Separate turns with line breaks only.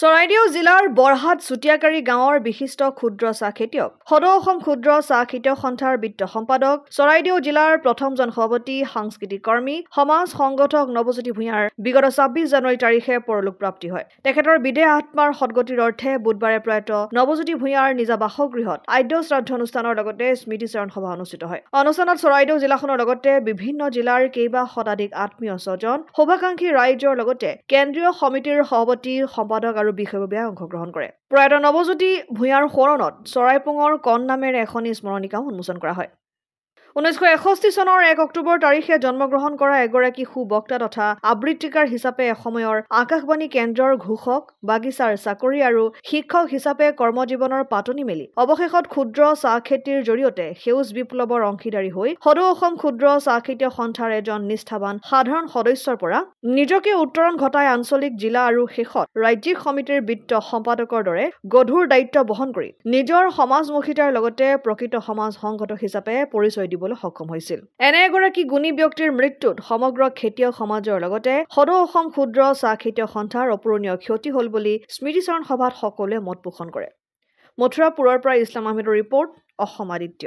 চৰাইদেউ জিলাৰ বৰহাট চুটিয়াকাৰী গাঁৱৰ বিশিষ্ট ক্ষুদ্ৰ চাহ খেতিয়ক সদৌ অসম ক্ষুদ্ৰ চাহ খেতিয়ক সন্থাৰ বিত্ত সম্পাদক চৰাইদেউ জিলাৰ প্ৰথমজন সভাপতি সাংস্কৃতিক কৰ্মী সমাজ সংগঠক নৱজ্যোতি ভূঞাৰ বিগত ২৬ জানুৱাৰী তাৰিখে পৰলোক প্ৰাপ্তি হয়। তেখেতৰ বিদেহ আত্মাৰ সদ্গতিৰ অৰ্থে বুধবাৰে প্ৰয়াত নৱজ্যোতি ভূঞাৰ নিজা বাসগৃহত আদ্য শ্ৰাদ্ধ অনুষ্ঠানৰ লগতে স্মৃতিচাৰণ সভা অনুষ্ঠিত হয়। অনুষ্ঠানত চৰাইদেউ জিলাখনৰ লগতে বিভিন্ন জিলাৰ কেইবা শতাধিক আত্মীয় স্বজন শুভাকাংক্ষী ৰাইজৰ লগতে কেন্দ্ৰীয় সমিতিৰ সভাপতি সম্পাদক আৰু বিষয়ববীয়াই অংশগ্ৰহণ কৰে। প্ৰয়াত নৱজ্যোতি ভূঞাৰ সোঁৱৰণত চৰাইপুঙৰ কণ নামেৰে এখনি স্মৰণিকাও উন্মোচন কৰা হয়। 1961 চনৰ 1 অক্টোবৰ তাৰিখে জন্মগ্ৰহণ কৰা এগৰাকী সুবক্তা তথা আবৃত্তিকাৰ হিচাপে এসময়ৰ আকাশবাণী কেন্দ্ৰৰ ঘোষক, বাগিচাৰ চাকৰি আৰু শিক্ষক হিচাপে কৰ্মজীৱনৰ পাতনি মেলি অৱশেষত ক্ষুদ্ৰ চাহ খেতিৰ জৰিয়তে সেউজ বিপ্লৱৰ অংশীদাৰী হৈ সদৌ অসম ক্ষুদ্ৰ চাহ খেতিয়ক সন্থাৰ এজন নিষ্ঠাৱান সাধাৰণ সদস্যৰ পৰা নিজকে উত্তৰণ ঘটাই আঞ্চলিক জিলা আৰু শেষত ৰাজ্যিক সমিতিৰ বিত্ত সম্পাদকৰ দৰে গধুৰ দায়িত্ব বহন কৰি নিজৰ সমাজমুখিতাৰ লগতে প্ৰকৃত সমাজ সংগঠক হিচাপে পৰিচয় দিবলৈ সক্ষম হৈছিল। এনে এগৰাকী গুণী ব্যক্তিৰ মৃত্যুত সমগ্ৰ খেতিয়ক সমাজৰ লগতে সদৌ অসম ক্ষুদ্ৰ চাহ খেতিয়ক সন্থাৰ অপূৰণীয় ক্ষতি হ'ল বুলি স্মৃতিচাৰণ সভাত সকলোৱে মত পোষণ কৰে। মথুৰাপুৰৰ পৰা ইছলাম আহমেদৰ ৰিপৰ্ট, অসম আদিত্য।